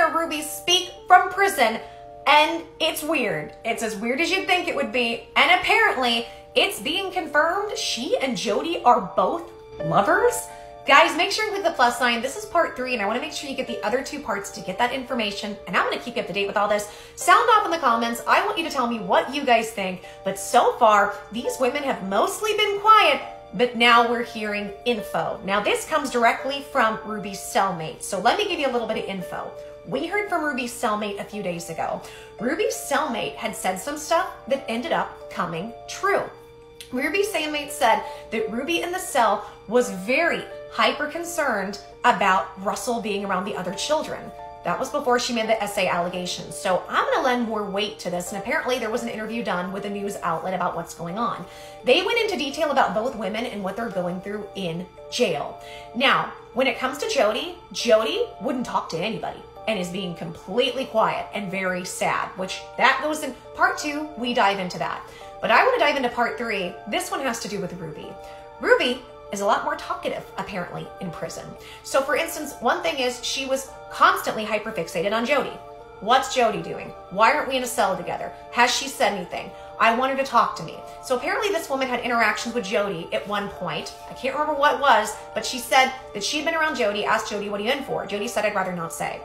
hear Ruby speak from prison, and it's weird. It's as weird as you'd think it would be. And apparently, it's being confirmed she and Jodi are both lovers. Guys, make sure you click the plus sign. This is part 3, and I want to make sure you get the other 2 parts to get that information. And I'm going to keep you up to date with all this. Sound off in the comments. I want you to tell me what you guys think. But so far, these women have mostly been quiet, but now we're hearing info. Now, this comes directly from Ruby's cellmate. So let me give you a little bit of info. We heard from Ruby's cellmate a few days ago. Ruby's cellmate had said some stuff that ended up coming true. Ruby's cellmate said that Ruby in the cell was very hyper concerned about Russell being around the other children. That was before she made the essay allegations. So I'm going to lend more weight to this. And apparently there was an interview done with a news outlet about what's going on. They went into detail about both women and what they're going through in jail. Now, when it comes to Jodi, Jodi wouldn't talk to anybody and is being completely quiet and very sad, which that goes in part 2. We dive into that. But I want to dive into part 3. This one has to do with Ruby. Ruby is a lot more talkative, apparently, in prison. So for instance, one thing is she was constantly hyperfixated on Jodi. What's Jodi doing? Why aren't we in a cell together? Has she said anything? I want her to talk to me. So apparently this woman had interactions with Jodi at one point. I can't remember what it was, but she said that she'd been around Jodi, asked Jodi, what are you in for? Jodi said, I'd rather not say.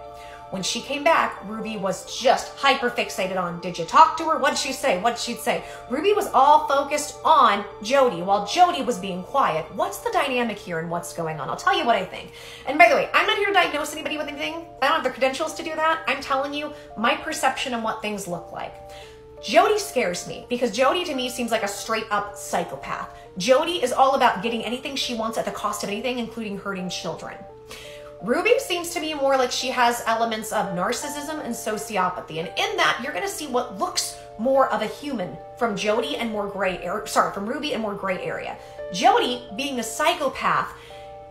When she came back, Ruby was just hyper-fixated on, did you talk to her? What'd she say? What'd she say? Ruby was all focused on Jodi while Jodi was being quiet. What's the dynamic here and what's going on? I'll tell you what I think. And by the way, I'm not here to diagnose anybody with anything. I don't have the credentials to do that. I'm telling you my perception and what things look like. Jodi scares me because Jodi to me seems like a straight up psychopath. Jodi is all about getting anything she wants at the cost of anything, including hurting children. Ruby seems to be more like she has elements of narcissism and sociopathy. And in that, you're going to see what looks more of a human from Jodi and more gray area, from Ruby and more gray area. Jodi, being a psychopath,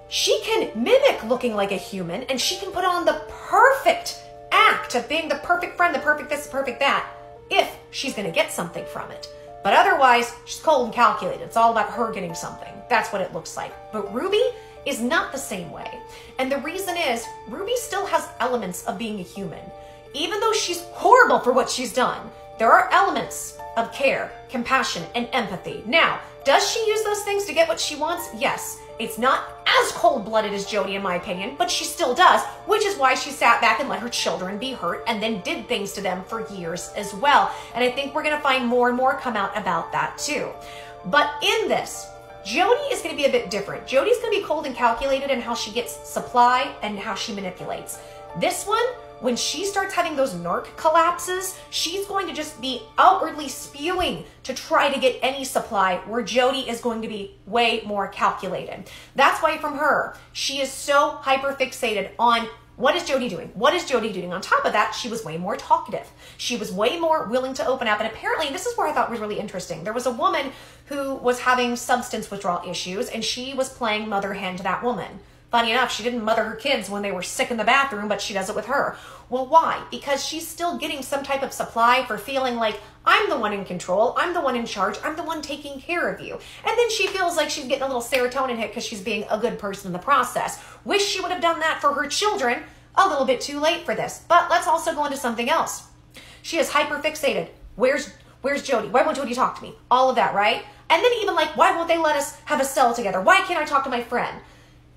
she can mimic looking like a human and she can put on the perfect act of being the perfect friend, the perfect this, the perfect that, if she's going to get something from it. But otherwise, she's cold and calculated. It's all about her getting something. That's what it looks like. But Ruby is not the same way. And the reason is, Ruby still has elements of being a human. Even though she's horrible for what she's done, there are elements of care, compassion, and empathy. Now, does she use those things to get what she wants? Yes. It's not as cold-blooded as Jodi, in my opinion, but she still does, which is why she sat back and let her children be hurt and then did things to them for years as well. And I think we're going to find more and more come out about that too. But in this, Jodi is going to be a bit different. Jodi's going to be cold and calculated in how she gets supply and how she manipulates. This one, when she starts having those narc collapses, she's going to just be outwardly spewing to try to get any supply, where Jodi is going to be way more calculated. That's why from her, she is so hyper fixated on what is Jodi doing? What is Jodi doing? On top of that, she was way more talkative. She was way more willing to open up. And apparently, this is where I thought was really interesting. There was a woman who was having substance withdrawal issues, and she was playing mother hen to that woman. Funny enough, she didn't mother her kids when they were sick in the bathroom, but she does it with her. Well, why? Because she's still getting some type of supply for feeling like, I'm the one in control, I'm the one in charge, I'm the one taking care of you. And then she feels like she's getting a little serotonin hit because she's being a good person in the process. Wish she would have done that for her children. A little bit too late for this. But let's also go into something else. She is hyper fixated. Where's Jodi? Why won't Jodi talk to me? All of that, right? And then even like, why won't they let us have a cell together? Why can't I talk to my friend?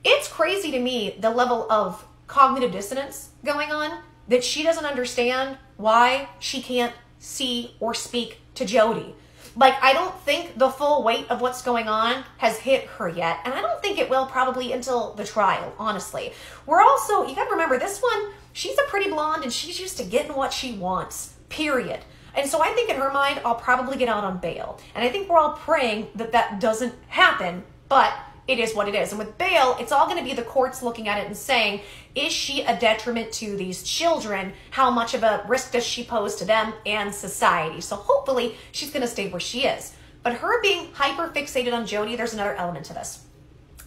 It's crazy to me, the level of cognitive dissonance going on, that she doesn't understand why she can't see or speak to Jodi. Like, I don't think the full weight of what's going on has hit her yet. And I don't think it will probably until the trial, honestly. We're also, you gotta remember, this one, she's a pretty blonde and she's used to getting what she wants, period. And so I think in her mind, I'll probably get out on bail. And I think we're all praying that that doesn't happen, but it is what it is. And with bail, it's all going to be the courts looking at it and saying, is she a detriment to these children? How much of a risk does she pose to them and society? So hopefully she's going to stay where she is. But her being hyper fixated on Jodi, there's another element to this.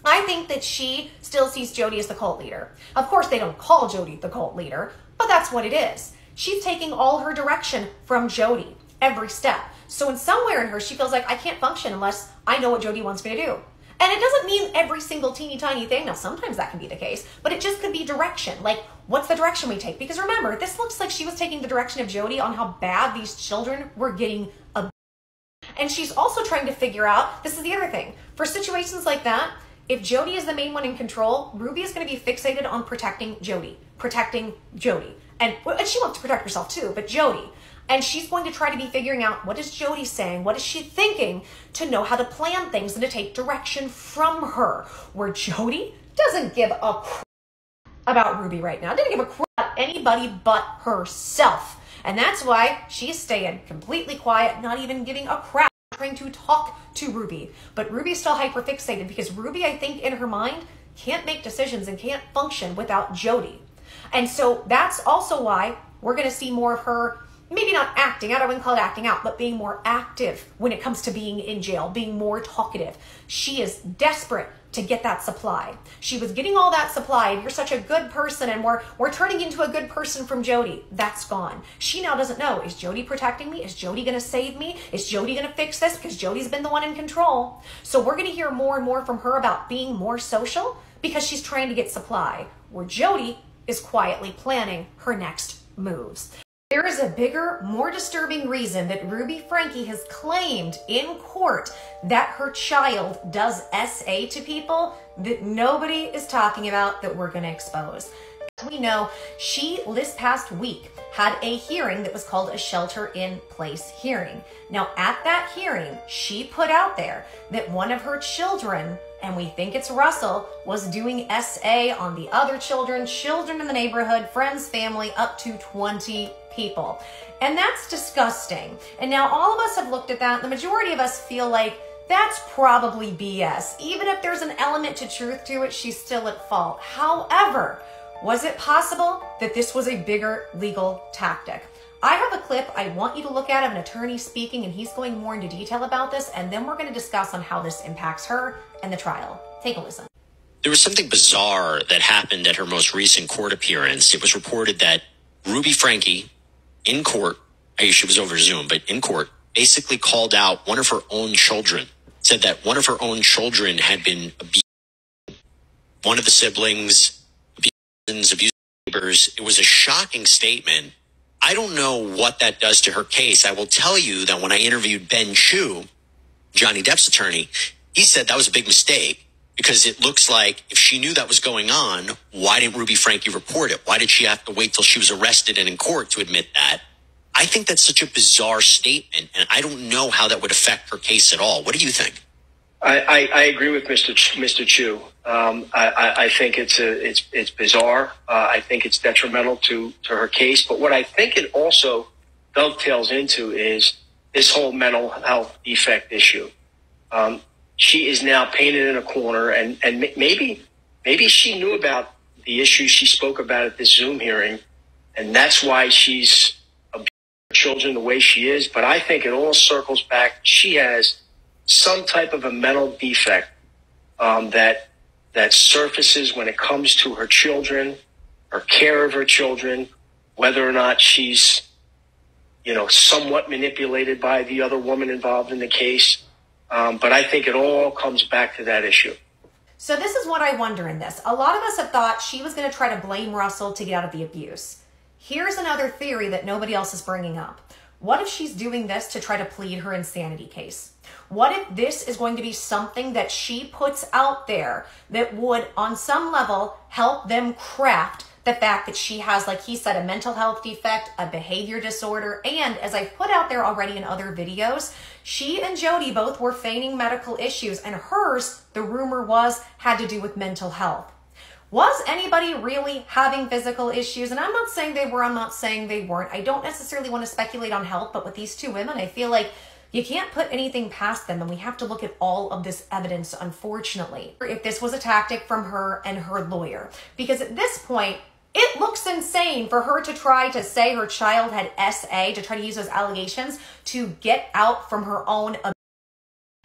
I think that she still sees Jodi as the cult leader. Of course, they don't call Jodi the cult leader, but that's what it is. She's taking all her direction from Jodi, every step. So in somewhere in her, she feels like, I can't function unless I know what Jodi wants me to do. And it doesn't mean every single teeny tiny thing. Now, sometimes that can be the case, but it just could be direction. Like, what's the direction we take? Because remember, this looks like she was taking the direction of Jodi on how bad these children were getting abused. And she's also trying to figure out, this is the other thing, for situations like that, if Jodi is the main one in control, Ruby is going to be fixated on protecting Jodi. And she wants to protect herself too, but Jodi. And she's going to try to be figuring out, what is Jodi saying? What is she thinking? To know how to plan things and to take direction from her. Where Jodi doesn't give a crap about Ruby right now. Doesn't give a crap about anybody but herself. And that's why she's staying completely quiet, not even giving a crap, trying to talk to Ruby. But Ruby's still hyper-fixated because Ruby, I think, in her mind, can't make decisions and can't function without Jodi. And so that's also why we're going to see more of her, maybe not acting out, I wouldn't call it acting out, but being more active when it comes to being in jail, being more talkative. She is desperate to get that supply. She was getting all that supply, and you're such a good person, and we're turning into a good person from Jodi. That's gone. She now doesn't know, is Jodi protecting me? Is Jodi going to save me? Is Jodi going to fix this? Because Jodi's been the one in control. So we're going to hear more and more from her about being more social because she's trying to get supply, where Jodi is quietly planning her next moves. There is a bigger, more disturbing reason that Ruby Franke has claimed in court that her child does SA to people that nobody is talking about, that we're going to expose. As we know, she this past week had a hearing that was called a shelter-in-place hearing. Now, at that hearing, she put out there that one of her children, and we think it's Russell, was doing SA on the other children in the neighborhood, friends, family, up to 20 people. And that's disgusting. And now all of us have looked at that. The majority of us feel like that's probably BS. Even if there's an element to truth to it, she's still at fault. However, was it possible that this was a bigger legal tactic? I have a clip I want you to look at of an attorney speaking, and he's going more into detail about this, and then we're going to discuss on how this impacts her and the trial. Take a listen. There was something bizarre that happened at her most recent court appearance. It was reported that Ruby Franke, in court, I guess she was over Zoom, but in court, basically called out one of her own children, said that one of her own children had been abused. One of the siblings abused neighbors. It was a shocking statement. I don't know what that does to her case. I will tell you that when I interviewed Ben Chu, Johnny Depp's attorney, he said that was a big mistake because it looks like if she knew that was going on, why didn't Ruby Franke report it? Why did she have to wait till she was arrested and in court to admit that? I think that's such a bizarre statement, and I don't know how that would affect her case at all. What do you think? I agree with Mr. Chu. I think it's bizarre. I think it's detrimental to her case. But what I think it also dovetails into is this whole mental health defect issue. She is now painted in a corner, and maybe she knew about the issues she spoke about at this Zoom hearing, and that's why she's abusing her children the way she is. But I think it all circles back. She has some type of a mental defect that surfaces when it comes to her children, her care of her children, whether or not she's, somewhat manipulated by the other woman involved in the case. But I think it all comes back to that issue. So this is what I wonder in this. A lot of us have thought she was going to try to blame Russell to get out of the abuse. Here's another theory that nobody else is bringing up. What if she's doing this to try to plead her insanity case? What if this is going to be something that she puts out there that would, on some level, help them craft the fact that she has, like he said, a mental health defect, a behavior disorder, and as I've put out there already in other videos, she and Jodi both were feigning medical issues, and hers, the rumor was, had to do with mental health. Was anybody really having physical issues? And I'm not saying they were, I'm not saying they weren't. I don't necessarily want to speculate on health, but with these two women, I feel like you can't put anything past them, and we have to look at all of this evidence, unfortunately. If this was a tactic from her and her lawyer, because at this point, it looks insane for her to try to say her child had SA, to try to use those allegations to get out from her own abuse.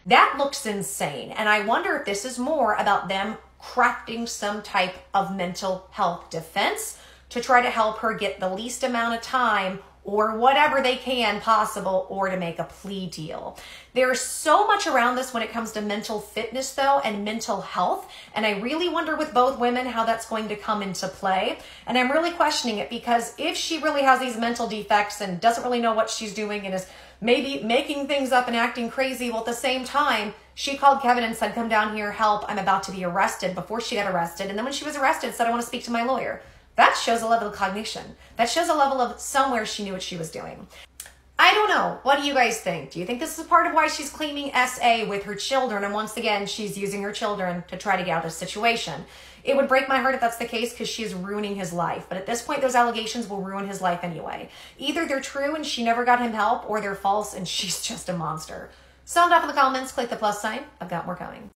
That looks insane, and I wonder if this is more about them crafting some type of mental health defense to try to help her get the least amount of time or whatever they can possible, or to make a plea deal. There's so much around this when it comes to mental fitness though, and mental health. And I really wonder with both women how that's going to come into play. And I'm really questioning it, because if she really has these mental defects and doesn't really know what she's doing and is maybe making things up and acting crazy, well, at the same time, she called Kevin and said, come down here, help, I'm about to be arrested, before she got arrested. And then when she was arrested, said, I want to speak to my lawyer. That shows a level of cognition. That shows a level of somewhere she knew what she was doing. I don't know. What do you guys think? Do you think this is part of why she's claiming SA with her children? And once again, she's using her children to try to get out of the situation. It would break my heart if that's the case, because she is ruining his life. But at this point, those allegations will ruin his life anyway. Either they're true and she never got him help, or they're false and she's just a monster. Sound off in the comments. Click the plus sign. I've got more coming.